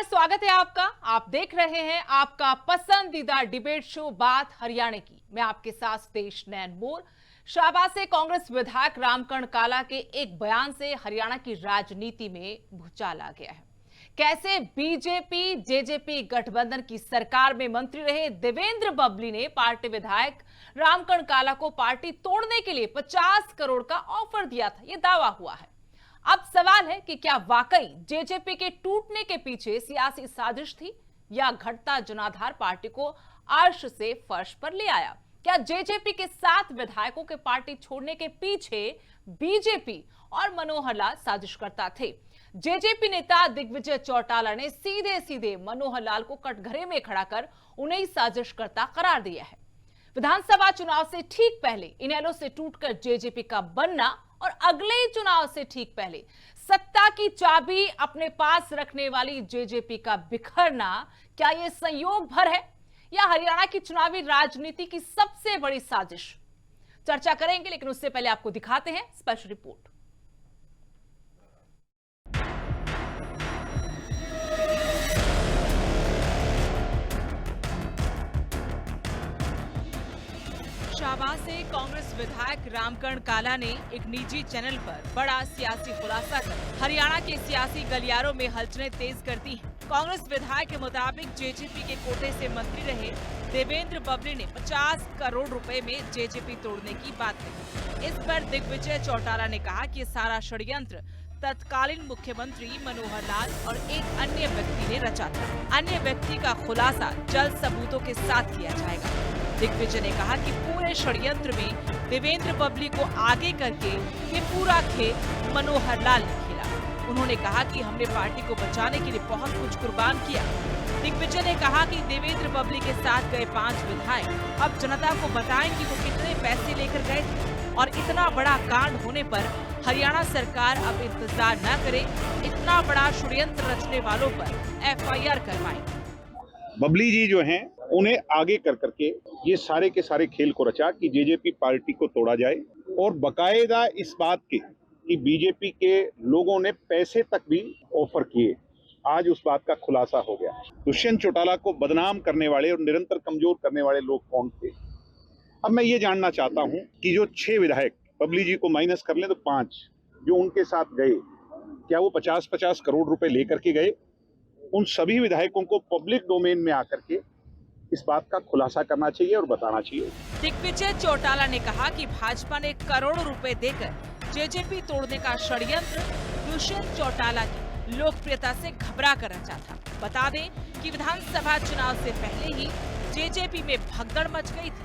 नमस्कार, स्वागत है आपका। आप देख रहे हैं आपका पसंदीदा डिबेट शो बात हरियाणा की। मैं आपके साथ सुदेश नैन मोर। शाहबाद से कांग्रेस विधायक रामकरण काला के एक बयान से हरियाणा की राजनीति में भूचाल आ गया है। कैसे बीजेपी जेजेपी गठबंधन की सरकार में मंत्री रहे देवेंद्र बबली ने पार्टी विधायक रामकरण काला को पार्टी तोड़ने के लिए 50 करोड़ का ऑफर दिया था, यह दावा हुआ है। अब सवाल है कि क्या वाकई जेजेपी के टूटने के पीछे सियासी साजिश थी या घटता जनाधार पार्टी को अर्श से फर्श पर ले आया? क्या जेजेपी के 7 विधायकों के पार्टी छोड़ने के पीछे बीजेपी और मनोहर लाल साजिश करता थे? जेजेपी नेता दिग्विजय चौटाला ने सीधे सीधे मनोहर लाल को कटघरे में खड़ा कर उन्हें साजिशकर्ता करार दिया है। विधानसभा चुनाव से ठीक पहले इनेलो से टूटकर जेजेपी का बनना और अगले चुनाव से ठीक पहले सत्ता की चाबी अपने पास रखने वाली जेजेपी का बिखरना, क्या यह संयोग भर है या हरियाणा की चुनावी राजनीति की सबसे बड़ी साजिश? चर्चा करेंगे, लेकिन उससे पहले आपको दिखाते हैं स्पेशल रिपोर्ट। शाहबाद से कांग्रेस विधायक रामकरण काला ने एक निजी चैनल पर बड़ा सियासी खुलासा कर हरियाणा के सियासी गलियारों में हलचलें तेज कर दी हैं। कांग्रेस विधायक के मुताबिक जेजेपी के कोटे से मंत्री रहे देवेंद्र बबली ने 50 करोड़ रुपए में जेजेपी तोड़ने की बात कही। इस पर दिग्विजय चौटाला ने कहा कि सारा षड्यंत्र तत्कालीन मुख्यमंत्री मनोहर लाल और एक अन्य व्यक्ति ने रचा था। अन्य व्यक्ति का खुलासा जल्द सबूतों के साथ किया जाएगा। दिग्विजय ने कहा कि पूरे षड्यंत्र में देवेंद्र बबली को आगे करके ये पूरा खेल मनोहर लाल ने खेला। उन्होंने कहा कि हमने पार्टी को बचाने के लिए बहुत कुछ कुर्बान किया। दिग्विजय ने कहा कि देवेंद्र बबली के साथ गए 5 विधायक अब जनता को बताएं कि वो कितने पैसे लेकर गए थे और इतना बड़ा कांड होने पर हरियाणा सरकार अब इंतजार न करे, इतना बड़ा षड्यंत्र रचने वालों पर FIR करवाए। बबली जी जो हैं उन्हें आगे कर करके ये सारे के सारे खेल को रचा कि जेजेपी पार्टी को तोड़ा जाए और बकायदा इस बात के कि बीजेपी के लोगों ने पैसे तक भी ऑफर किए। आज उस बात का खुलासा हो गया। दुष्यंत चौटाला को बदनाम करने वाले और निरंतर कमजोर करने वाले लोग कौन थे? अब मैं ये जानना चाहता हूं कि जो 6 विधायक बबली जी को माइनस कर ले तो 5 जो उनके साथ गए, क्या वो 50-50 करोड़ रुपए लेकर के गए? उन सभी विधायकों को पब्लिक डोमेन में आकर के इस बात का खुलासा करना चाहिए और बताना चाहिए। दिग्विजय चौटाला ने कहा कि भाजपा ने करोड़ों रुपए देकर जेजेपी तोड़ने का षड्यंत्र दुष्यंत चौटाला की लोकप्रियता से घबरा कर रचा था। बता दें कि विधानसभा चुनाव से पहले ही जेजेपी में भगदड़ मच गई थी।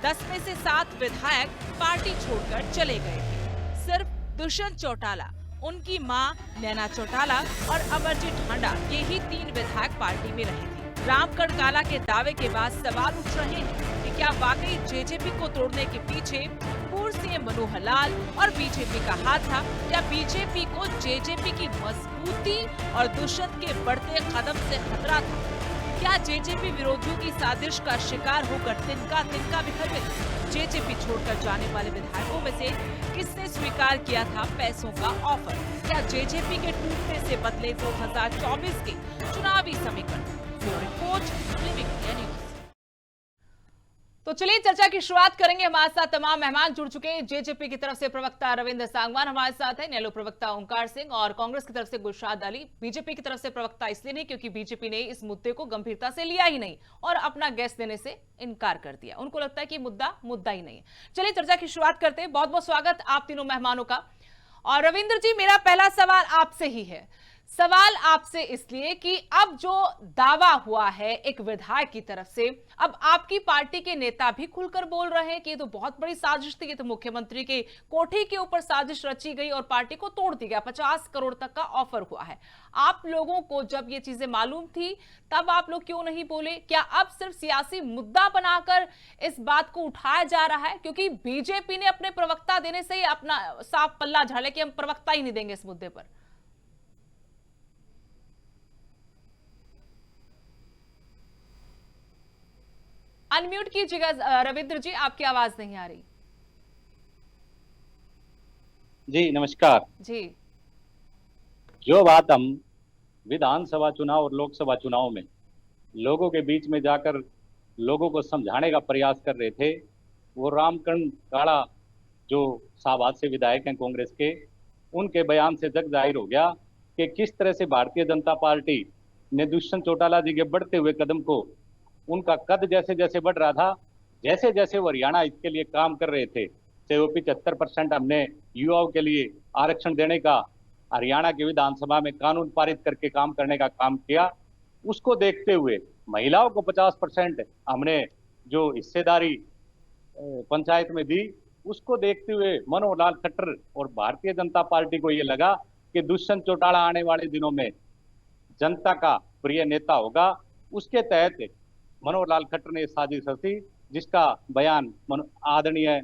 10 में से 7 विधायक पार्टी छोड़कर चले गए थे। सिर्फ दुष्यंत चौटाला, उनकी मां नैना चौटाला और अमरजीत ढांडा, यही 3 विधायक पार्टी में रहे थे। रामकरण काला के दावे के बाद सवाल उठ रहे हैं कि क्या वाकई जेजेपी को तोड़ने के पीछे पूर्व सीएम मनोहर लाल और बीजेपी का हाथ था या बीजेपी को जेजेपी की मजबूती और दुष्यंत के बढ़ते कदम से खतरा था? क्या जेजेपी विरोधियों की साजिश का शिकार होकर तिनका बिखर गई? जेजेपी छोड़कर जाने वाले विधायकों में से किसने स्वीकार किया था पैसों का ऑफर? क्या जेजेपी के टूटने से बदले 2024 के चुनावी समीकरण? तो चलिए चर्चा की शुरुआत करेंगे। हमारे साथ तमाम मेहमान जुड़ चुके हैं। जेजेपी की तरफ से प्रवक्ता रविंद्र सांगवान हमारे साथ है, नेलो प्रवक्ता ओंकार सिंह और कांग्रेस की तरफ से गुलशाद अली। बीजेपी की तरफ से प्रवक्ता इसलिए नहीं क्योंकि बीजेपी ने इस मुद्दे को गंभीरता से लिया ही नहीं और अपना गैस देने से इनकार कर दिया। उनको लगता है कि मुद्दा ही नहीं है। चलिए चर्चा की शुरुआत करते हैं। बहुत बहुत स्वागत आप तीनों मेहमानों का। और रविंद्र जी, मेरा पहला सवाल आपसे ही है। सवाल आपसे इसलिए कि अब जो दावा हुआ है एक विधायक की तरफ से, अब आपकी पार्टी के नेता भी खुलकर बोल रहे हैं कि ये तो बहुत बड़ी साजिश थी, ये तो मुख्यमंत्री के कोठे के ऊपर साजिश रची गई और पार्टी को तोड़ दिया गया। 50 करोड़ तक का ऑफर हुआ है। आप लोगों को जब ये चीजें मालूम थी तब आप लोग क्यों नहीं बोले? क्या अब सिर्फ सियासी मुद्दा बनाकर इस बात को उठाया जा रहा है? क्योंकि बीजेपी ने अपने प्रवक्ता देने से ही अपना साफ पल्ला झाड़े कि हम प्रवक्ता ही नहीं देंगे इस मुद्दे पर। अनम्यूट कीजिएगा रविंद्र जी, आपकी आवाज नहीं आ रही। जी नमस्कार जी। जो बात हम विधानसभा चुनाव और लोकसभा चुनाव में लोगों के बीच में जाकर लोगों को समझाने का प्रयास कर रहे थे। वो रामकरण काला जो शाहबाद से विधायक हैं कांग्रेस के, उनके बयान से जग जाहिर हो गया कि किस तरह से भारतीय जनता पार्टी ने दुष्यंत चौटाला जी के बढ़ते हुए कदम को, उनका कद जैसे जैसे बढ़ रहा था, जैसे जैसे वो हरियाणा इसके लिए काम कर रहे थे, चाहे वो 75% हमने युवाओं के लिए आरक्षण देने का हरियाणा की विधानसभा में कानून पारित करके काम करने का काम किया, उसको देखते हुए महिलाओं को 50% हमने जो हिस्सेदारी पंचायत में दी, उसको देखते हुए मनोहर लाल खट्टर और भारतीय जनता पार्टी को ये लगा कि दुष्यंत चौटाला आने वाले दिनों में जनता का प्रिय नेता होगा। उसके तहत मनोहर लाल खट्टर ने साजिश रची, जिसका बयान आदरणीय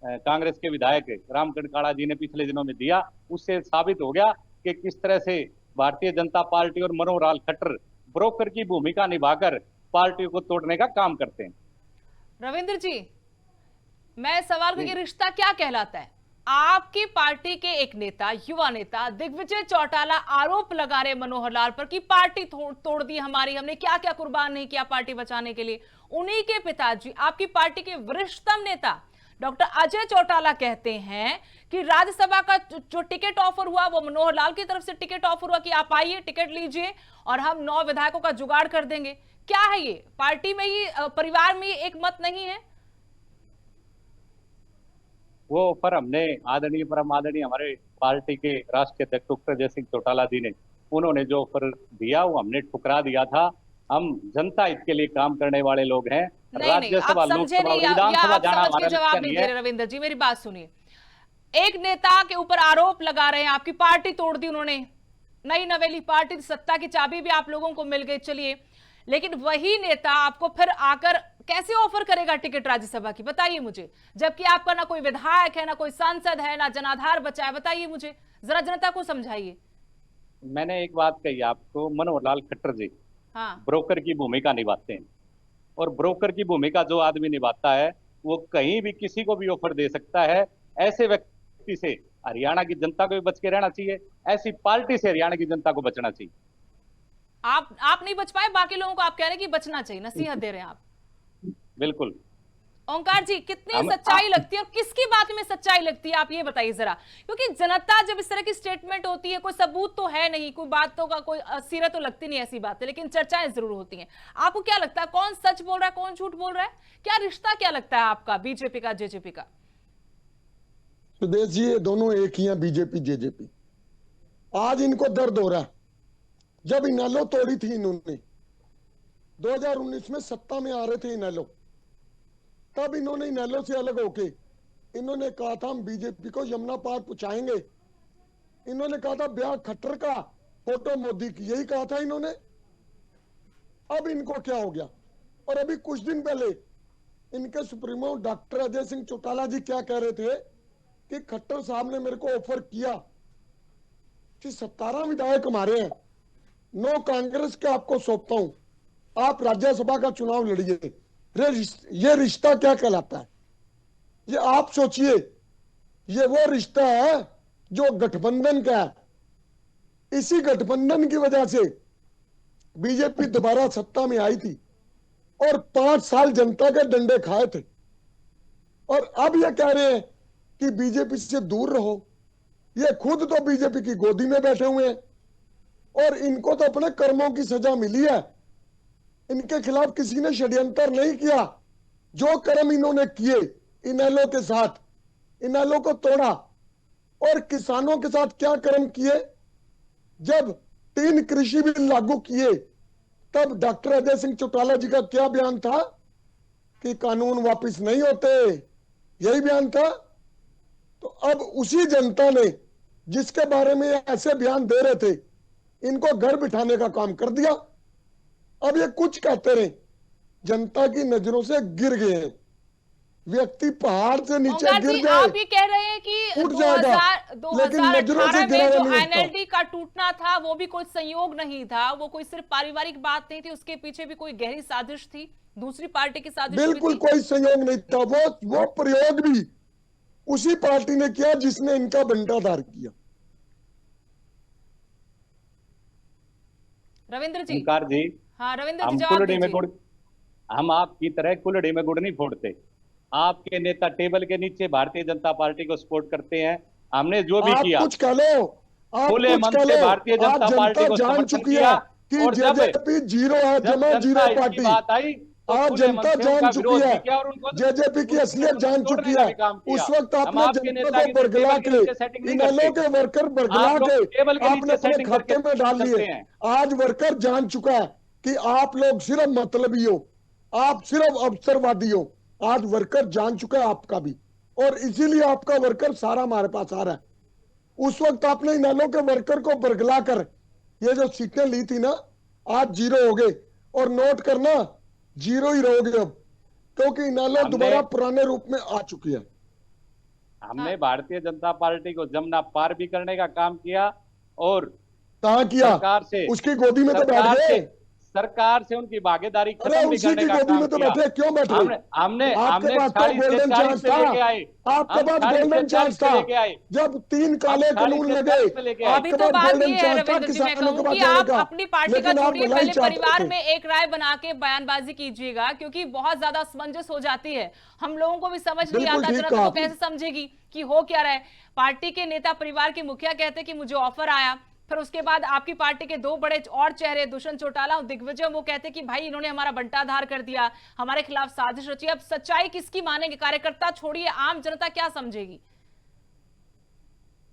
कांग्रेस के विधायक रामकरण काला जी ने पिछले दिनों में दिया। उससे साबित हो गया कि किस तरह से भारतीय जनता पार्टी और मनोहर लाल खट्टर ब्रोकर की भूमिका निभाकर पार्टी को तोड़ने का काम करते हैं। रविंद्र जी, मैं सवाल करूं, ये रिश्ता क्या कहलाता है? आपकी पार्टी के एक नेता, युवा नेता दिग्विजय चौटाला आरोप लगा रहे मनोहर लाल पर कि पार्टी तोड़ दी हमारी, हमने क्या क्या कुर्बान नहीं किया पार्टी बचाने के लिए। उन्हीं के पिताजी, आपकी पार्टी के वरिष्ठतम नेता डॉक्टर अजय चौटाला कहते हैं कि राज्यसभा का जो टिकट ऑफर हुआ वो मनोहर लाल की तरफ से टिकट ऑफर हुआ कि आप आइए, टिकट लीजिए और हम 9 विधायकों का जुगाड़ कर देंगे। क्या है ये? पार्टी में ही, परिवार में एक मत नहीं है? वो ऑफर हमने आदरणीय परम आदरणीय हमारे पार्टी के राष्ट्रीय अध्यक्ष डॉक्टर अजय सिंह चौटाला जी ने, उन्होंने जो ऑफर दिया वो हमने ठुकरा दिया था। हम जनता हित के लिए काम करने वाले लोग हैं। राज्यसभा, लोकसभा, विधानसभा जाना हमारा जवाब नहीं दे रहे। रविंद्र जी, मेरी बात सुनिए। एक नेता के ऊपर आरोप लगा रहे हैं आपकी पार्टी तोड़ दी उन्होंने, नई नवेली पार्टी, सत्ता की चाबी भी आप लोगों को मिल गई, चलिए, लेकिन वही नेता आपको फिर आकर कैसे ऑफर करेगा टिकट राज्यसभा की? बताइए मुझे, जबकि आपका ना कोई विधायक है, ना कोई सांसद है, ना जनाधार बचा है। बताइए मुझे, जरा जनता को समझाइए। मैंने एक बात कही आपको, मनोहर लाल खट्टर जी ब्रोकर की भूमिका निभाते हैं, और ब्रोकर की भूमिका जो आदमी निभाता है वो कहीं भी किसी को भी ऑफर दे सकता है। ऐसे व्यक्ति से हरियाणा की जनता को भी बच के रहना चाहिए, ऐसी पार्टी से हरियाणा की जनता को बचना चाहिए। आप नहीं बच पाए, बाकी लोगों को आप कह रहे हैं कि बचना चाहिए, नसीहत दे रहे हैं आप। बिल्कुल। ओंकार जी, कितनी सच्चाई लगती है और किसकी बात में सच्चाई लगती है, आप ये बताइए जरा, क्योंकि जनता जब इस तरह की स्टेटमेंट होती है, कोई सबूत तो है नहीं, कोई बातों का कोई सीरत तो लगती नहीं ऐसी बात है, लेकिन चर्चाएं जरूर होती हैं। आपको क्या लगता है, कौन सच बोल रहा है, कौन झूठ बोल रहा है? क्या रिश्ता क्या लगता है आपका बीजेपी का, जेजेपी का? सुदेश जी, ये दोनों एक ही हैं, बीजेपी जेजेपी। आज इनको दर्द हो रहा है। जब इनेलो तोड़ी थी इन्होंने, 2019 में सत्ता में आ रहे थे इनेलो, तब इन्होंने इनेलो से अलग होके इन्होंने कहा था हम बीजेपी को यमुना पार पहुंचाएंगे। इन्होंने कहा था ब्याह खट्टर का, फोटो मोदी की, यही कहा था इन्होंने। अब इनको क्या हो गया? और अभी कुछ दिन पहले इनके सुप्रीमो डॉक्टर अजय सिंह चौटाला जी क्या कह रहे थे कि खट्टर साहब ने मेरे को ऑफर किया कि 17 विधायक हमारे हैं, 9 कांग्रेस के आपको सौंपता हूं, आप राज्यसभा का चुनाव लड़िए। ये रिश्ता क्या कहलाता है? ये आप सोचिए, ये वो रिश्ता है जो गठबंधन का है। इसी गठबंधन की वजह से बीजेपी दोबारा सत्ता में आई थी और 5 साल जनता के डंडे खाए थे, और अब ये कह रहे हैं कि बीजेपी से दूर रहो। ये खुद तो बीजेपी की गोदी में बैठे हुए हैं और इनको तो अपने कर्मों की सजा मिली है। इनके खिलाफ किसी ने षड्यंत्र नहीं किया। जो कर्म इन्होंने किए इनेलो के साथ, इनेलो को तोड़ा, और किसानों के साथ क्या कर्म किए? जब 3 कृषि बिल लागू किए तब डॉक्टर अजय सिंह चौटाला जी का क्या बयान था कि कानून वापस नहीं होते, यही बयान था। तो अब उसी जनता ने जिसके बारे में ऐसे बयान दे रहे थे, इनको घर बिठाने का काम कर दिया। अब ये कुछ कहते रहे, जनता की नजरों से गिर गए हैं। व्यक्ति पहाड़ से नीचे गिर जाए, आप ये कह रहे हैं कि 2018 में जो एनएलडी का टूटना था वो भी कोई संयोग नहीं था, वो कोई सिर्फ पारिवारिक बात नहीं थी, उसके पीछे भी कोई गहरी साजिश थी, दूसरी पार्टी की साजिश? बिल्कुल कोई संयोग नहीं था। वो प्रयोग भी उसी पार्टी ने किया जिसने इनका बंटाधार किया। रविंद्र जी। ओमकार जी, हाँ रविंद्र जी हम जवाब कुल्हड़ी में दीजिए। गुड़, हम आपकी तरह कुल्हड़ी में गुड़ नहीं फोड़ते। आपके नेता टेबल के नीचे भारतीय जनता पार्टी को सपोर्ट करते हैं। हमने जो भी आप किया कुछ कह लो, आप खुले कुछ मन कह से लो। भारतीय आज जनता पार्टी जनता को जान समर्थन चुकी किया। है कि और जब जेजेपी जीरो है, जब जमा जनता जीरो की पार्टी। बात आई तो आज खुले मन जनता से जान उनका चुकी विरोध है, भी किया और उनको जेजेपी की असलियत जान चुकी तोड़ने का है। भी काम किया। उस वक्त हम आपने आपके जनता नेता को की बरगला टेबल के के, नीचे सेटिंग नहीं इनेलो करते। के वर्कर बरगला आप लोग के टेबल के आपने नीचे अपने सेटिंग करके खाते में डाल लिए। करते हैं। आज वर्कर जान चुका है कि आप लोग सिर्फ मतलबी हो, आप सिर्फ अवसरवादी हो। आज वर्कर जान चुका है आपका भी, और इसीलिए आपका वर्कर सारा हमारे पास आ रहा है। उस वक्त आपने इनेलो के वर्कर को बरगला कर ये जो सीटें ली थी ना, आज जीरो हो गए। और नोट करना, जीरो ही रहोगे अब, क्योंकि इनेलो दोबारा पुराने रूप में आ चुकी है। हमने भारतीय जनता पार्टी को जमना पार भी करने का काम किया और कहां किया? सरकार से उसकी गोदी में तो बैठ गए। सरकार से उनकी भागीदारी अरे खत्म भी उसी करने की का गोदी काम में तो किया। बैठे, क्यों बैठे? हमने हमने आपके हमने पास तो 40 से गोल्डन 40 चांस पे था, लेके आए। आपके हम पास 40 से गोल्डन 40 चांस पे था। लेके आए। जब 3 काले हम 40 कानून से लगे, 40 पे लेके आए। अभी आपके तो पास बात गोल्डन ये है चांस था रविंद्र जी, मैं किसानों के कहूँ पास कि जाने आप का। अपनी पार्टी का लेकिन आप छोड़िए, भलाई पहले चाहते परिवार थे। में एक राय बना के बयानबाजी कीजिएगा, क्योंकि बहुत ज्यादा असमंजस हो जाती है। हम लोगों को भी समझ नहीं बिल्कुल आता, ठीक जनता कहा को आपने। कैसे समझेगी कि हो क्या रहा है। पार्टी के नेता, परिवार के मुखिया कहते कि मुझे ऑफर आया, फिर उसके बाद आपकी पार्टी के दो बड़े और चेहरे, दुष्यंत चौटाला और दिग्विजय, वो कहते कि भाई इन्होंने हमारा बंटाधार कर दिया, हमारे खिलाफ साजिश रची। अब सच्चाई किसकी मानेंगे? कार्यकर्ता छोड़िए, आम जनता क्या समझेगी?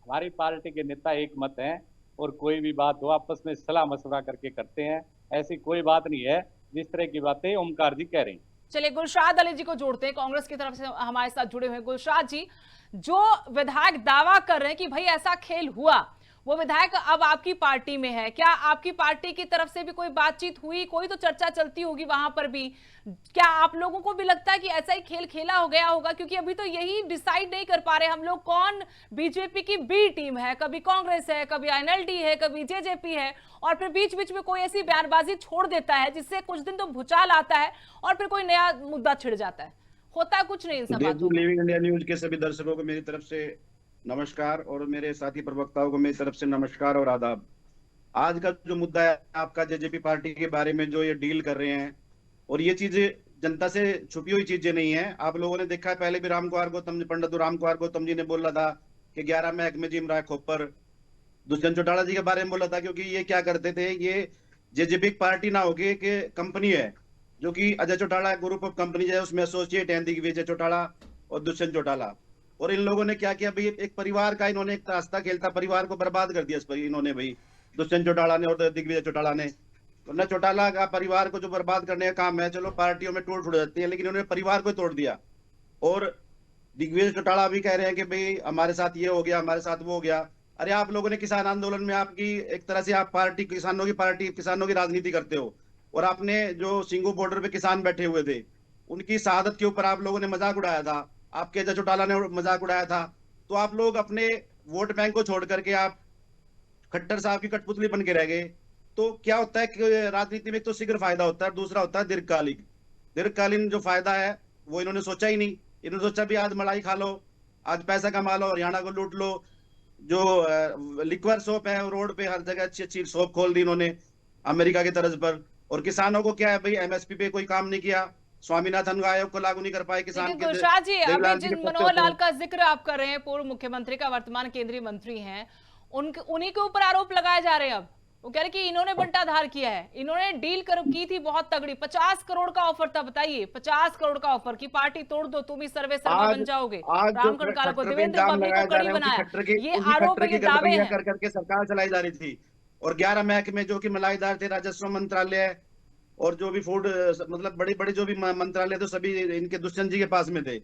हमारी पार्टी के नेता एक मत हैं और कोई भी बात हो आपस में सलाह मशवरा करके करते हैं। ऐसी कोई बात नहीं है जिस तरह की बातें ओमकार जी कह रहे हैं। चलिए गुलशाद अली जी को जोड़ते हैं, कांग्रेस की तरफ से हमारे साथ जुड़े हुए हैं। गुलशाद जी, जो विधायक दावा कर रहे हैं कि भाई ऐसा खेल हुआ, वो विधायक अब आपकी पार्टी में है, क्या आपकी पार्टी की तरफ से भी कोई बातचीत हुई? कोई तो चर्चा चलती होगी वहां पर भी। क्या आप लोगों को भी लगता है कि ऐसा ही खेल खेला हो गया होगा? क्योंकि अभी तो यही डिसाइड नहीं कर पा रहे हम लोग कौन बीजेपी की बी टीम है, कभी कांग्रेस है, कभी एनएलडी है, कभी जेजेपी है, और फिर बीच बीच में कोई ऐसी बयानबाजी छोड़ देता है जिससे कुछ दिन तो भूचाल आता है और फिर कोई नया मुद्दा छिड़ जाता है। होता कुछ नहीं इन सब बातों में। लिविंग इंडिया न्यूज के सभी दर्शकों को मेरी तरफ से नमस्कार और मेरे साथी प्रवक्ताओं को मेरी तरफ से नमस्कार और आदाब। आज का जो मुद्दा है आपका जेजेपी पार्टी के बारे में जो ये डील कर रहे हैं, और ये चीजें जनता से छुपी हुई चीजें नहीं है। आप लोगों ने देखा है, पहले भी राम कुमार गौतम जी, पंडित राम कुमार गौतम जी ने बोला था कि 11 महकमे जिम रहा खोपर। दुष्यंत चौटाला जी के बारे में बोला था, क्योंकि ये क्या करते थे, ये जेजेपी पार्टी ना होगी कि कंपनी है जो कि Ajay Chautala group of company है, उसमें एसोसिएट हैं दिग्विजय चौटाला और दुष्यंत चौटाला। और इन लोगों ने क्या किया भाई, एक परिवार का इन्होंने एक रास्ता खेलता, परिवार को बर्बाद कर दिया इस पर इन्होंने भाई, दुष्यंत चौटाला ने और दिग्विजय चौटाला ने। वरना चौटाला का परिवार को जो बर्बाद करने का काम है, चलो पार्टियों में टूट फूट जाती है, लेकिन इन्होंने परिवार को तोड़ दिया। और दिग्विजय चौटाला भी कह रहे हैं कि भाई हमारे साथ ये हो गया, हमारे साथ वो हो गया। अरे आप लोगों ने किसान आंदोलन में आपकी एक तरह से आप पार्टी, किसानों की पार्टी, किसानों की राजनीति करते हो, और आपने जो सिंगू बॉर्डर पे किसान बैठे हुए थे उनकी शहादत के ऊपर आप लोगों ने मजाक उड़ाया था, आपके अजय चौटाला ने मजाक उड़ाया था। तो आप लोग अपने वोट बैंक को छोड़ करके आप खट्टर साहब की कठपुतली बन के रह गए। तो क्या होता है कि राजनीति में तो शीघ्र फायदा होता है, दूसरा होता है दीर्घकालीन जो फायदा है वो इन्होंने सोचा ही नहीं। इन्होंने सोचा भी आज मलाई खा लो, आज पैसा कमा लो, हरियाणा को लूट लो। जो लिक्वर शॉप है रोड पे हर जगह अच्छी अच्छी शॉप खोल दी इन्होंने अमेरिका की तर्ज पर। और किसानों को क्या है भाई, एमएसपी पे कोई काम नहीं किया, स्वामीनाथन आयोग को लागू नहीं कर पाए किसान के। गुलशाद जी, अभी देवलाल जी जिन के मनोहर लाल का जिक्र आप कर रहे हैं, पूर्व मुख्यमंत्री का वर्तमान केंद्रीय मंत्री हैं, उन्हीं के ऊपर आरोप लगाए जा रहे हैं। अब वो कह रहे कि इन्होंने बंटाधार किया है, इन्होंने डील की थी बहुत तगड़ी, 50 करोड़ का ऑफर था। बताइए, 50 करोड़ का ऑफर की पार्टी तोड़ दो, तुम ही सर्वे सर्वा बन जाओगे। रामगढ़ काला को, देवेंद्र पब्लिक को कड़ी बनाया, ये आरोप है, ये दावे हैं। कर करके सरकार चलाई जा रही थी। और 11 महकमे जो कि मलाईदार थे, राजस्व मंत्रालय और जो भी फूड, मतलब बड़ी बड़ी जो भी मंत्रालय थे, सभी इनके दुष्यंत जी के पास में थे।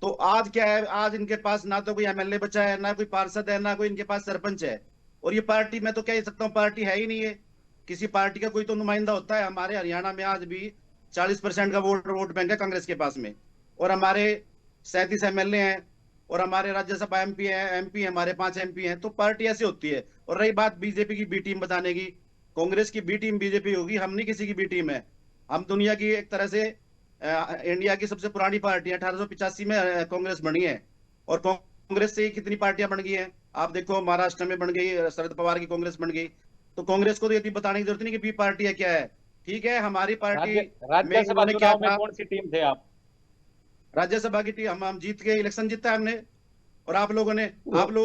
तो आज क्या है, आज इनके पास ना तो कोई एमएलए बचा है, ना कोई पार्षद है, ना कोई इनके पास सरपंच है। और ये पार्टी, मैं तो कह सकता हूँ पार्टी है ही नहीं है। किसी पार्टी का कोई तो नुमाइंदा होता है। हमारे हरियाणा में आज भी 40% का वोट बैंक है कांग्रेस के पास में, और हमारे 37 एमएलए हैं, और हमारे राज्यसभा एमपी है, हमारे 5 एमपी हैं। तो पार्टी ऐसी होती है। और रही बात बीजेपी की बी टीम बताने की, कांग्रेस की बी टीम बीजेपी होगी, हम नहीं किसी की बी टीम है। हम दुनिया की एक तरह से इंडिया की सबसे पुरानी पार्टी है, 1885 में कांग्रेस बनी है। और कांग्रेस से कितनी पार्टियां बन गई हैं आप देखो, महाराष्ट्र में बन गई, शरद पवार की कांग्रेस बन गई, तो कांग्रेस को तो ये बताने की जरूरत नहीं कि बी पार्टी है क्या है। ठीक है, हमारी पार्टी में राज्यसभा इन्होंने क्या चुनाव में कहा, कौन सी टीम थे आप? राज्यसभा की टीम हम जीत के इलेक्शन जीता है हमने, और आप लोगों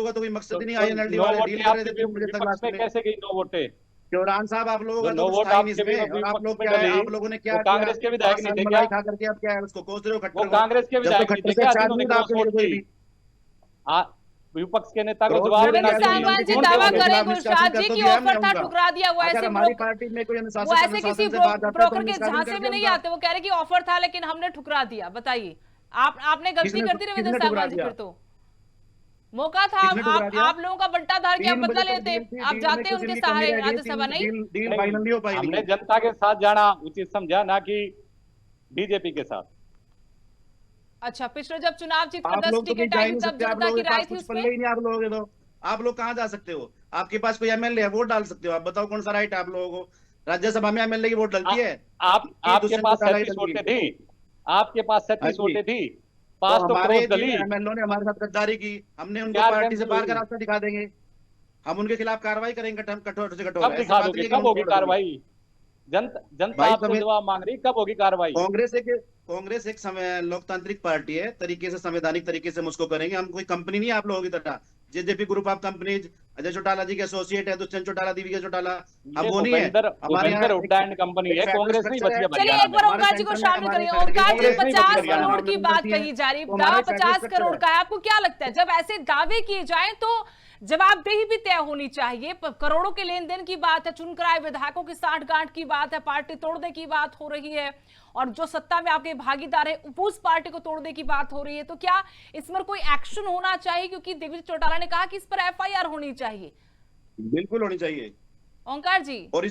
का तो कोई मकसद ही नहीं, तो आईएनएलडी नो वाले वोटे डील कर रहे आपके थे 3 बजे तक विपक्ष लास्ट में में। कैसे गई नो वोटे? चौहान साहब, आप लोगों का जो तो नो कुछ वोट था ही नहीं आपके इसमें, और आप विपक्ष लोग में क्या है, डली, आप लोगों ने क्या वो कांग्रेस के विधायक नहीं थे क्या? मलाई खा करके आप क्या है उसको कोस रहे हो वो खट्टर को। कांग्रेस के जब तो विधायक नहीं खट्टर थे से क्या चाट जिन्होंने नहीं था क्रॉस आपके लिए वोट कोई की? भी। विपक्ष के नेता को क्रॉस जवाब वोट देना क्या रविंद्र चाहिए? साहवान जी कौन दावा से करें खिलाफ गुलशाद निष्कासित जी कर तो की दिया है ऑफर हमने था, उनका। ठुकरा दिया। वो अगर ऐसे हमारी पार्टी में कोई वो ऐसे किसी ब्रोकर के झांसे में नहीं आते। वो कह रहे कि ऑफर था लेकिन हमने ठुकरा दिया। बताइए, आपने गलती कर दी रविंद्र साहवान जी। फिर तो मौका था, आप लोगों का बंटा धार के आप बदला लेते, आप जाते उनके सहारे राज्यसभा। नहीं, डील फाइनल नहीं हो पाई। हमने जनता के साथ जाना उचित समझा, ना कि बीजेपी के साथ। अच्छा, पिछले जब चुनाव जीत कर आप 10 लोग तो कहीं टिकट जा ही आई नहीं तब सकते, आप जनता लोगों की के राय पास थी कुछ उसमें। पल्ले ही नहीं आप लोगों के। तो आप लोग कहाँ जा सकते हो? आपके पास कोई एमएलए है, वोट डाल सकते हो? आप बताओ कौन सा राइट है आप लोगों को? राज्यसभा में एमएलए की वोट डलती है? आपके पास 37 वोटें थी, आपके पास 37 वोटें थी, पास तो हमारे क्रॉस दली। एमएलए ने हमारे साथ गद्दारी की, हमने उनको क्या पार्टी से बाहर का हुई? रास्ता दिखा देंगे, हम उनके खिलाफ कार्रवाई करेंगे कठोर से कठोर। कब ऐसी दिखा बात दोगे? नहीं है कि कब हम होगी छोड़ देंगे। कार्रवाई? जनता भाई आपसे जवाब मांग रही, कब होगी कार्रवाई? कांग्रेस एक समय लोकतांत्रिक पार्टी है, तरीके से संवैधानिक तरीके से मुझको करेंगे। हम कोई कंपनी नहीं है आप लोगों की तरह, JJP group of companies, Ajay Chautala ji के एसोसिएट है, दुष्यंत चौटाला, दिव्य चौटाला, हम वो नहीं है। हमारे यहाँ उड्डयन कंपनी है, कांग्रेस नहीं बची है चलिए हरियाणा एक बार में। ओंकार जी को शामिल करिए। ओंकार जी, 50 करोड़ की बात कही जा रही, दावा 50 करोड़ का है। आपको क्या लगता है, जब ऐसे दावे किए जाएं तो जवाबदेही भी तय होनी चाहिए? करोड़ों के लेन देन की बात है, चुनकर आए विधायकों की साठगांठ की बात है, पार्टी तोड़ने की बात हो रही है, और जो सत्ता में आपके भागीदार है उस पार्टी को तोड़ने की बात हो रही है। तो क्या इसमें कोई एक्शन होना चाहिए? क्योंकि दिग्विजय चौटाला ने कहा कि इस पर एफआईआर होनी चाहिए। बिल्कुल होनी चाहिए ओंकार जी, और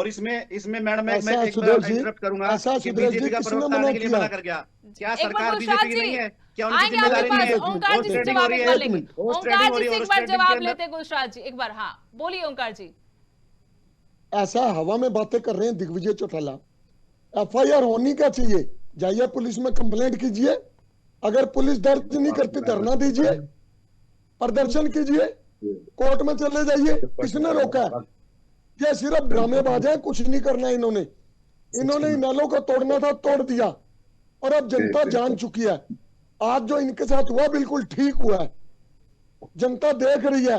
इसमें मैडम मैं ऐसा एक सुधीर बार जी, इंटरप्ट करूंगा ऐसा कि सुधीर जी बीजेपी का किसने प्रवक्ता मना आने के लिए किया? मना कर गया। क्या एक बार सरकार गुलशाद बीजेपी की जी नहीं है? क्या उनकी आएंगे आपके जिम्मेदारी नहीं पास। है? ओंकार जी से ट्रेडिंग जवाब हो रही एक है, बार लेंगे। horse ओंकार trading हो जी रही से है, एक बार horse trading जवाब के अंदर- लेते हैं गुलशाद जी, एक बार। हाँ बोलिए ओंकार जी। ऐसा हवा में बातें कर रहे हैं दिग्विजय चौटाला। एफआईआर होनी क्या चाहिए? जाइए पुलिस में कंप्लेंट कीजिए, अगर पुलिस दर्ज नहीं करती धरना दीजिए, प्रदर्शन कीजिए, कोर्ट में चले जाइए। किसने रोका है? ये सिर्फ ड्रामेबाज है, कुछ नहीं करना इन्होंने इनालों को तोड़ना था, तोड़ दिया, और अब जनता जान चुकी है। आज जो इनके साथ हुआ बिल्कुल ठीक हुआ है। जनता देख रही है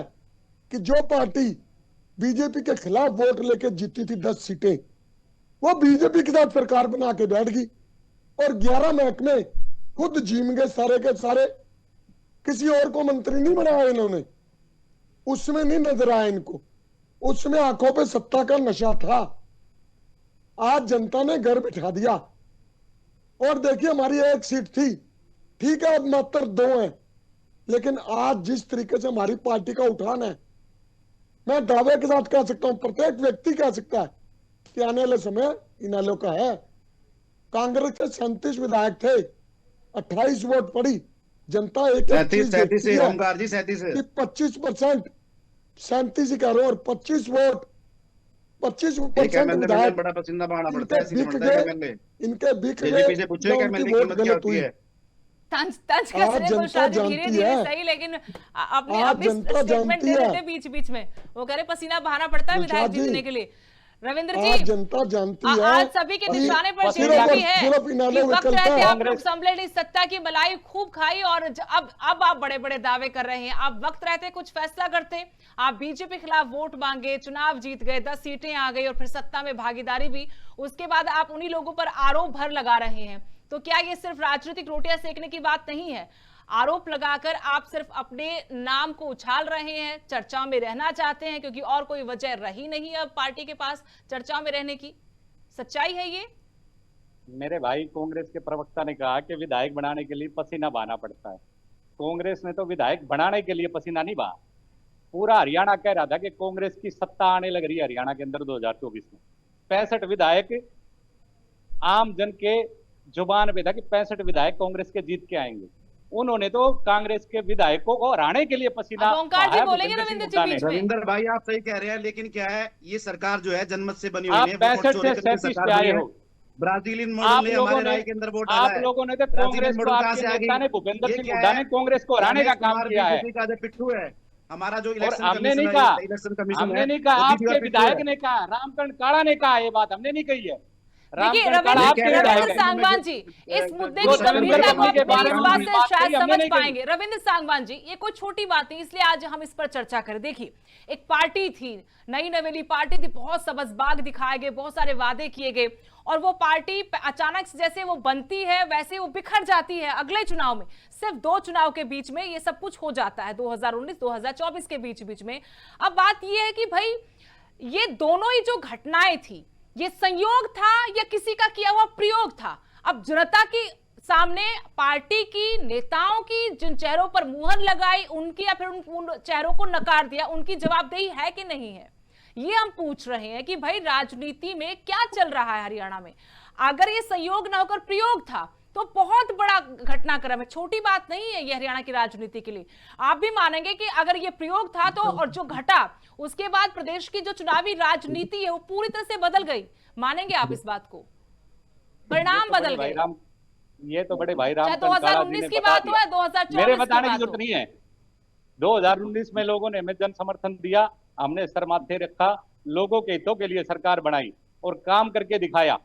कि जो पार्टी बीजेपी के खिलाफ वोट लेके जीती थी 10 सीटें, वो बीजेपी के साथ सरकार बना के बैठ गई, और 11 महकमे खुद जीम गए सारे के सारे। किसी और को मंत्री नहीं बनाया इन्होंने, उसमें नहीं नजर आया इनको, उसमें आंखों पे सत्ता का नशा था। आज जनता ने घर बिठा दिया, और देखिए हमारी एक सीट थी, ठीक है अब मात्र 2 हैं, लेकिन आज जिस तरीके से हमारी पार्टी का उठान है, मैं दावे के साथ कह सकता हूं, प्रत्येक व्यक्ति कह सकता है कि आने वाले समय इनेलो का है। कांग्रेस के 37 विधायक थे, 28 वोट पड़ी। जनता एक 37 है ओंकार जी, 37 है। 25%, 37 ही कह रहा हूं, और 25 वोट, 25% विधायक बड़ा पसीना बहाना पड़ता है, इनके बिक गए, इनके बिक बीजेपी से गए, पूछो कि एमएलए की कीमत क्या होती है। तंज कस रहे जनता गुलशाद जी, धीरे जानती धीरे है। सही, लेकिन अपने आज अपनी जनता स्टेटमेंट जानती दे है। देते बीच बीच में। वो कह रहे पसीना बहाना पड़ता है विधायक गुलशाद जी, जीतने के लिए। रविंद्र आज जी, जनता जानती है। आज सभी के कि निशाने पर सिर्फ जेडीपी और है सिर्फ कि इनेलो वक्त विकल्प रहते है। आप लोग संभले नहीं, सत्ता की मलाई खूब खाई, और अब आप बड़े बड़े दावे कर रहे हैं। आप वक्त रहते कुछ फैसला करते, आप बीजेपी के खिलाफ वोट मांगे, चुनाव जीत गए, 10 सीटें आ गई, और फिर सत्ता में भागीदारी भी। उसके बाद आप उन्हीं लोगों पर आरोप भर लगा रहे हैं। तो क्या ये सिर्फ राजनीतिक रोटियां सेकने की बात नहीं है? आरोप लगाकर आप सिर्फ अपने नाम को उछाल रहे हैं, चर्चा में रहना चाहते हैं, क्योंकि और कोई वजह रही नहीं अब पार्टी के पास चर्चा में रहने की। सच्चाई है ये? मेरे भाई, कांग्रेस के प्रवक्ता ने कहा कि विधायक बनाने के लिए पसीना बहाना पड़ता है। कांग्रेस ने तो विधायक बनाने के लिए पसीना नहीं बहा। पूरा हरियाणा कह रहा था कि कांग्रेस की सत्ता आने लग रही है हरियाणा के अंदर 2024 में। 65 विधायक, आम जन के जुबान पे था कि 65 विधायक कांग्रेस के जीत के आएंगे। उन्होंने तो कांग्रेस के विधायकों को हराने के लिए पसीना ओंकार जी बहाया बोलेंगे भूपेंद्र सिंह रविंद्र जी हुड्डा ने। बीच में। रविंदर भाई आप सही कह रहे हैं, लेकिन क्या है, ये सरकार जो है जनमत से बनी हुई आप है। 65 से 37 पे आए हो। ब्राजीलियन आप मॉडल ने लोगों हमारे ने राय के अंदर वोट डाला आप है। लोगों ने तो ब्राजीलियन कांग्रेस को, मॉडल कहाँ आपके से आ नेता गई? ने भूपेंद्र ये सिंह क्या हुड्डा है? ने कांग्रेस को हराने का रमेश काम कुमार किया है। बीजेपी का जो पिट्ठू है, हमारा जो और इलेक्शन हमने नहीं कमीशन कहा, है, इलेक्शन कमीशन हमने है, नहीं कहा, वो आपके DPR विधायक है। ने कहा, रामकरण काला ने कहा, ये बात हमने नहीं कही है। देखिए रामकरण काला आपके रविंद्र विधायक है। सांगवान जी, इस मुद्दे जो की देवेंद्र गंभीरता को फडणवीस के आप बारे मेरी में इस बात उन्होंने से बात शायद कही, हमने समझ नहीं कही। पाएंगे। रविंद्र सांगवान जी, ये कोई छोटी बात नहीं, इसलिए आज हम इस पर चर्चा करें। देखिए, एक पार्टी थी, नई नवेली पार्टी थी, बहुत सबसबाग दिखाए गए, बहुत सारे वादे किए गए, और वो पार्टी अचानक से जैसे वो बनती है वैसे वो बिखर जाती है। अगले चुनाव में, सिर्फ 2 चुनाव के बीच में ये सब कुछ हो जाता है, 2019-2024 के बीच में। अब बात ये है कि भाई ये दोनों ही जो घटनाएं थी, ये संयोग था या किसी का किया हुआ प्रयोग था? अब जनता की सामने पार्टी की नेताओं की जिन चेहरों पर मुहर लगाई उनकी, या फिर उन चेहरों को नकार दिया, उनकी जवाबदेही है कि नहीं है, ये हम पूछ रहे हैं कि भाई राजनीति में क्या चल रहा है हरियाणा में। अगर ये संयोग ना होकर प्रयोग था तो बहुत बड़ा घटनाक्रम है, छोटी बात नहीं है ये हरियाणा की राजनीति के लिए। आप भी मानेंगे कि अगर ये प्रयोग था तो, और जो घटा उसके बाद प्रदेश की जो चुनावी राजनीति है वो पूरी तरह से बदल गई। मानेंगे आप इस बात को? परिणाम बदल गए। ये तो बड़े भाई चाहे रामकरण काला जी 2019 ने की बता बात हो दिया। या 2024 मेरे की बताने की बात जरूरत हो। नहीं है। 2019 में लोगों ने हमें जन समर्थन दिया, हमने सर माथे रखा, लोगों के हितों के लिए सरकार बनाई और काम करके दिखाया।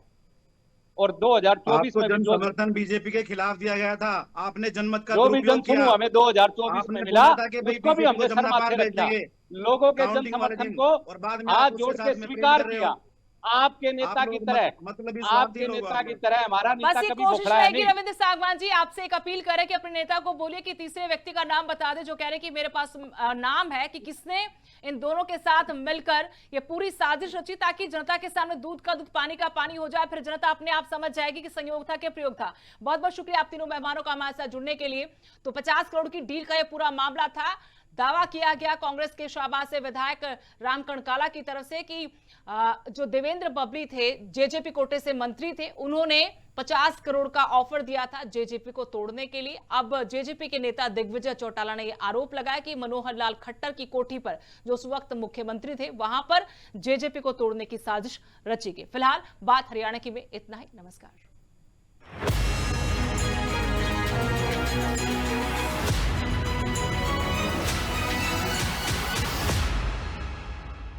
और 2024 आपको में भी जन जो समर्थन बीजेपी के खिलाफ दिया गया था, आपने जनमत का जो भी जन दुरुपयोग किया। समूह हमें 2024 में आपने मिला, बोला था कि भाई उसको भी बीजेपी हमने को सर जमुना माथे पार भेज रखा। देंगे लोगों के जन काउंटिंग वाले समर्थन दिन, को और बाद में हाथ आप उसके जोड़ के साथ में प्रेम स्वीकार कर रहे किया। हो। आपके नेता आप की लोग तरह, मतलब स्वार्थी आपके लोग नेता आप की लोग। तरह हमारा बस नेता ये कभी कोशिश बौखलाया रहेगी नहीं। रविंद्र सांगवान जी, आपसे एक अपील करें कि अपने नेता को बोलिए कि तीसरे व्यक्ति का नाम बता दे, जो कह रहे कि मेरे पास नाम है, कि किसने इन दोनों के साथ मिलकर ये पूरी साजिश रची, ताकि जनता के सामने दूध का दूध पानी का पानी हो जाए, फिर जनता अपने आप समझ जाएगी कि संयोग था कि प्रयोग था। बहुत बहुत शुक्रिया आप तीनों मेहमानों का हमारे साथ जुड़ने के लिए। तो 50 करोड़ की डील का ये पूरा मामला था। दावा किया गया कांग्रेस के शाहबाद से विधायक रामकरण काला की तरफ से कि जो देवेंद्र बबली थे, जेजेपी कोटे से मंत्री थे, उन्होंने 50 करोड़ का ऑफर दिया था जेजेपी को तोड़ने के लिए। अब जेजेपी के नेता दिग्विजय चौटाला ने यह आरोप लगाया कि मनोहर लाल खट्टर की कोठी पर, जो उस वक्त मुख्यमंत्री थे, वहां पर जेजेपी को तोड़ने की साजिश रची गई। फिलहाल बात हरियाणा की में इतना ही। नमस्कार।